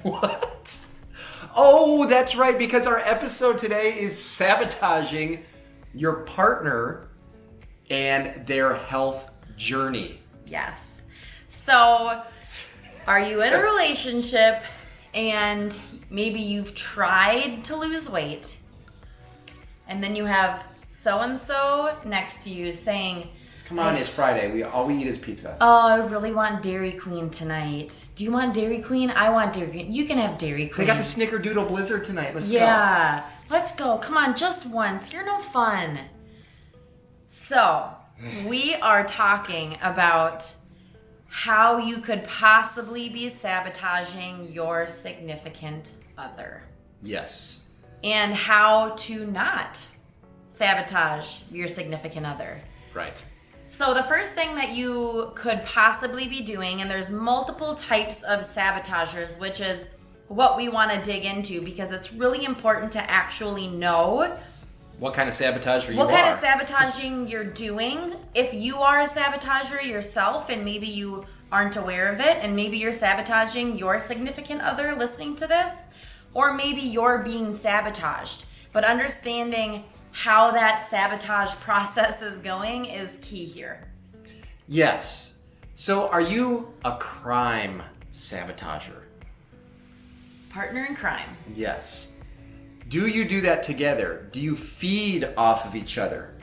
What? Oh, that's right, because our episode today is sabotaging your partner and their health journey. Yes. So, are you in a relationship and maybe you've tried to lose weight and then you have so-and-so next to you saying, Come on, it's Friday. All we eat is pizza. oh, I really want Dairy Queen tonight. Do you want Dairy Queen? I want Dairy Queen. You can have Dairy Queen. They got the Snickerdoodle Blizzard tonight. Let's go. Yeah, let's go. Come on, just once. You're no fun. So, we are talking about how you could possibly be sabotaging your significant other. Yes. And how to not sabotage your significant other. Right. So the first thing that you could possibly be doing, and there's multiple types of sabotagers, which is what we want to dig into because it's really important to actually know what kind of sabotager you are. what kind of sabotaging you're doing. If you are a sabotager yourself and maybe you aren't aware of it, and maybe you're sabotaging your significant other listening to this, or maybe you're being sabotaged. But understanding how that sabotage process is going is key here. Yes. So are you a crime sabotager? Partner in crime. Yes. Do you do that together? Do you feed off of each other?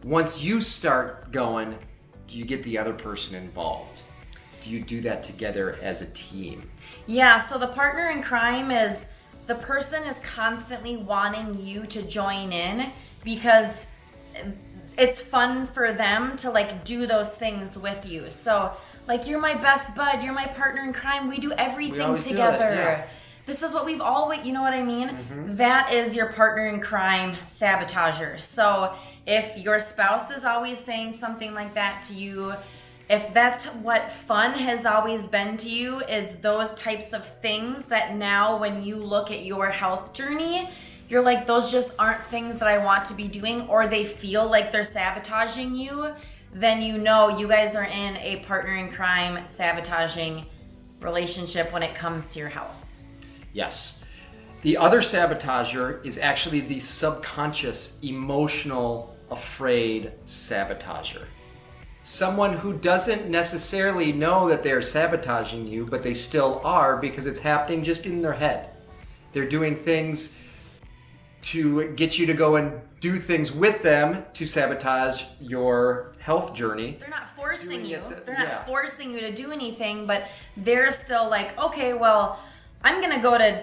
Once you start going, do you get the other person involved? Do you do that together as a team? Yeah, so the partner in crime is the person is constantly wanting you to join in because it's fun for them to like do those things with you. So like, you're my best bud, you're my partner in crime, we do everything together. Yeah. This is what we've always, you know what I mean? Mm-hmm. That is your partner in crime sabotager. So if your spouse is always saying something like that to you, if that's what fun has always been to you, is those types of things that now when you look at your health journey, you're like, those just aren't things that I want to be doing, or they feel like they're sabotaging you, then you know you guys are in a partner in crime sabotaging relationship when it comes to your health. Yes. The other sabotager is actually the subconscious, emotional, afraid sabotager. Someone who doesn't necessarily know that they're sabotaging you, but they still are because it's happening just in their head. They're doing things to get you to go and do things with them to sabotage your health journey. They're not forcing you. They're yeah. not forcing you to do anything, but they're still like, okay, well, I'm going to go to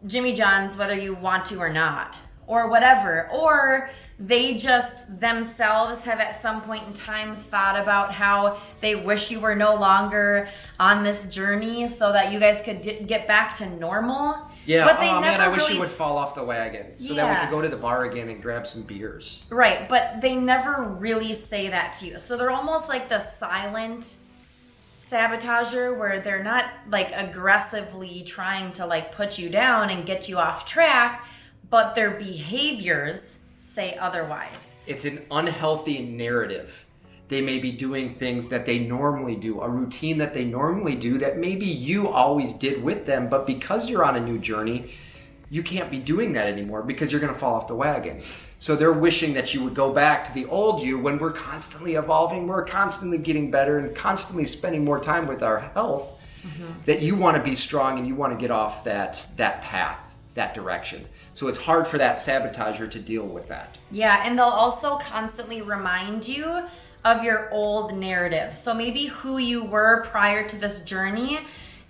Jimmy John's whether you want to or not, or whatever. Or they just themselves have at some point in time thought about how they wish you were no longer on this journey so that you guys could get back to normal. Yeah, but they oh never man, I wish really you would fall off the wagon so that we could go to the bar again and grab some beers. Right, but they never really say that to you. So they're almost like the silent sabotager where they're not like aggressively trying to like put you down and get you off track, but their behaviors say otherwise. It's an unhealthy narrative. They may be doing things that they normally do, a routine that they normally do that maybe you always did with them, but because you're on a new journey, you can't be doing that anymore because you're going to fall off the wagon. So they're wishing that you would go back to the old you when we're constantly evolving, we're constantly getting better and constantly spending more time with our health, that you want to be strong and you want to get off that path, that direction. So it's hard for that sabotager to deal with that. Yeah, and they'll also constantly remind you of your old narrative. So maybe who you were prior to this journey.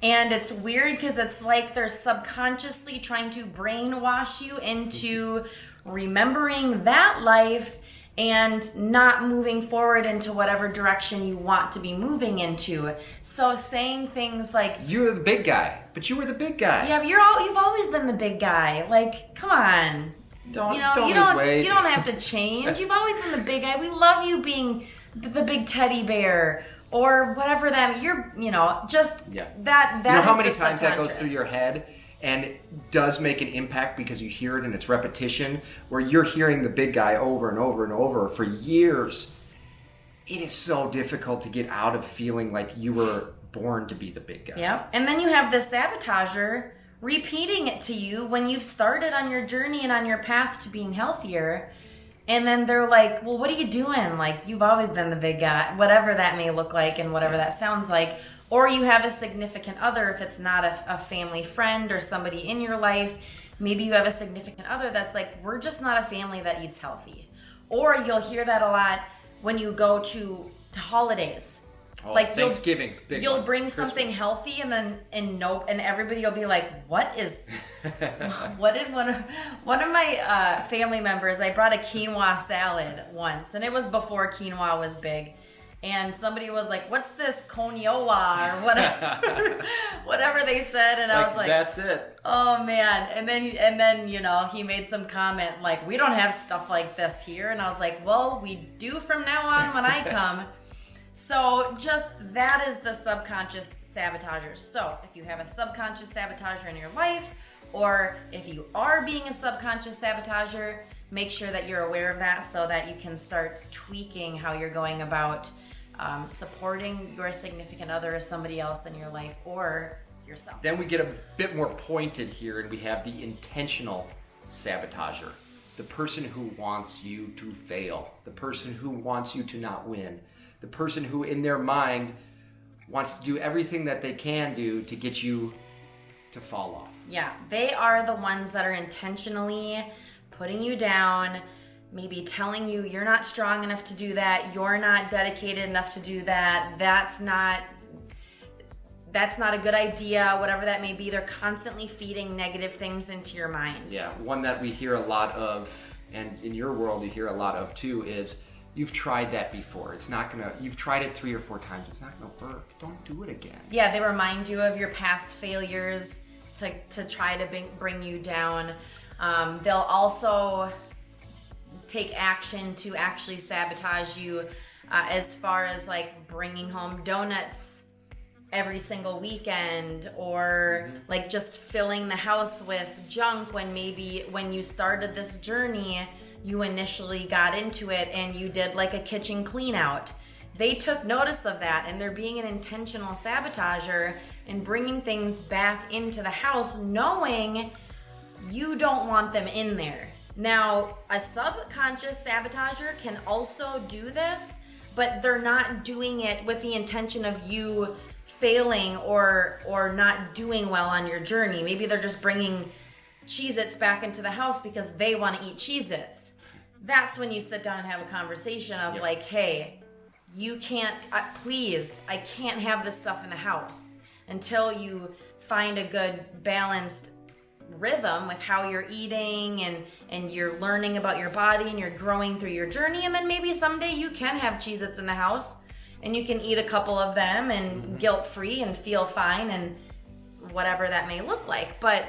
And it's weird because it's like they're subconsciously trying to brainwash you into remembering that life and not moving forward into whatever direction you want to be moving into. So saying things like, you're the big guy, but you were the big guy. yeah, but you've always been the big guy. Like, come on. You don't have to change. You've always been the big guy. We love you being the big teddy bear or whatever that you're, just that you know how is many the times that goes subconscious. through your head and it does make an impact because you hear it and it's repetition where you're hearing the big guy over and over and over for years. It is so difficult to get out of feeling like you were born to be the big guy. Yep. And then you have the sabotager repeating it to you when you've started on your journey and on your path to being healthier. And then they're like, well, what are you doing? Like, you've always been the big guy, whatever that may look like and whatever that sounds like. Or you have a significant other, if it's not a family friend or somebody in your life. Maybe you have a significant other that's like, we're just not a family that eats healthy. Or you'll hear that a lot when you go to holidays. Oh, like Thanksgiving's big. You'll one. bring something healthy, and then and everybody will be like, "What is? What did one of my family members? I brought a quinoa salad once, and it was before quinoa was big." And somebody was like, "What's this conioa or whatever, whatever they said?" And I was like, "That's it." Oh man! And then he made some comment like, "We don't have stuff like this here." And I was like, "Well, we do from now on when I come." So just that is the subconscious sabotager. So if you have a subconscious sabotager in your life, or if you are being a subconscious sabotager, make sure that you're aware of that so that you can start tweaking how you're going about supporting your significant other or somebody else in your life or yourself. Then we get a bit more pointed here, and we have the intentional sabotager. The person who wants you to fail. The person who wants you to not win. The person who, in their mind, wants to do everything that they can do to get you to fall off. Yeah, they are the ones that are intentionally putting you down, maybe telling you you're not strong enough to do that, you're not dedicated enough to do that, that's not a good idea, whatever that may be. They're constantly feeding negative things into your mind. Yeah, one that we hear a lot of, and in your world you hear a lot of too, is you've tried that before. You've tried it 3 or 4 times. It's not gonna work. Don't do it again. Yeah, they remind you of your past failures to try to bring you down. They'll also take action to actually sabotage you as far as like bringing home donuts every single weekend, or like just filling the house with junk when maybe when you started this journey you initially got into it and you did like a kitchen clean out. They took notice of that, and they're being an intentional sabotager and bringing things back into the house knowing you don't want them in there. Now, a subconscious sabotager can also do this, but they're not doing it with the intention of you failing or not doing well on your journey. Maybe they're just bringing Cheez-Its back into the house because they want to eat Cheez-Its. That's when you sit down and have a conversation of like, hey, you can't, please, I can't have this stuff in the house until you find a good balanced rhythm with how you're eating and you're learning about your body and you're growing through your journey. And then maybe someday you can have Cheez-Its in the house and you can eat a couple of them and guilt-free and feel fine and whatever that may look like. But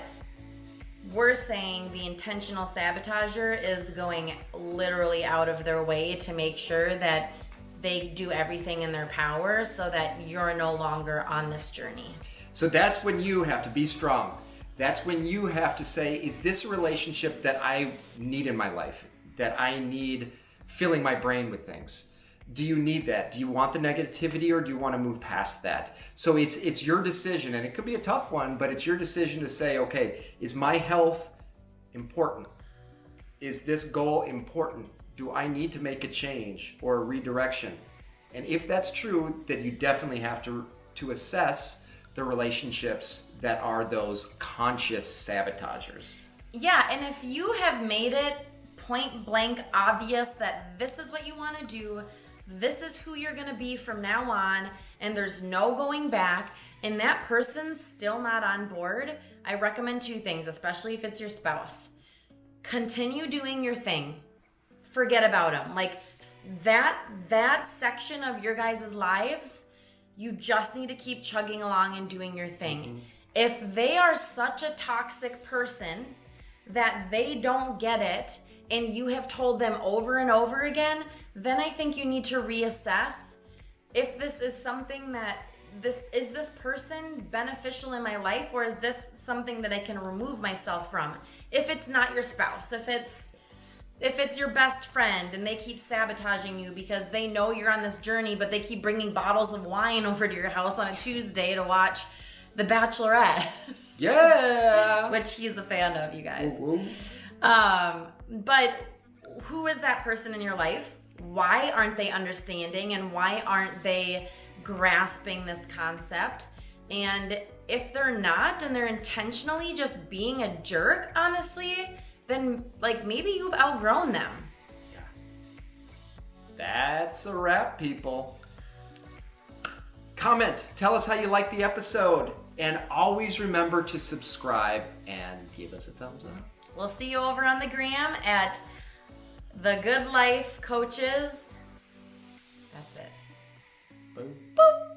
we're saying the intentional sabotager is going literally out of their way to make sure that they do everything in their power so that you're no longer on this journey. So that's when you have to be strong. That's when you have to say, is this a relationship that I need in my life? That I need filling my brain with things? Do you need that? Do you want the negativity, or do you want to move past that? So it's your decision, and it could be a tough one, but it's your decision to say, okay, is my health important? Is this goal important? Do I need to make a change or a redirection? And if that's true, then you definitely have to assess the relationships that are those conscious sabotagers. Yeah, and if you have made it point blank obvious that this is what you want to do, this is who you're going to be from now on, and there's no going back, and that person's still not on board, I recommend 2 things, especially if it's your spouse. Continue doing your thing. Forget about them. Like that section of your guys' lives, you just need to keep chugging along and doing your thing. If they are such a toxic person that they don't get it, and you have told them over and over again, then I think you need to reassess if this is something that is this person beneficial in my life, or is this something that I can remove myself from? If it's not your spouse, if it's if it's your best friend and they keep sabotaging you because they know you're on this journey, but they keep bringing bottles of wine over to your house on a Tuesday to watch The Bachelorette. Yeah. Which he's a fan of, you guys. Ooh. But who is that person in your life? Why aren't they understanding, and why aren't they grasping this concept? And if they're not, and they're intentionally just being a jerk, honestly, then like maybe you've outgrown them. Yeah. That's a wrap, people. Comment, tell us how you like the episode, and always remember to subscribe and give us a thumbs up. We'll see you over on the gram at The Good Life Coaches. That's it. Boom. Boop.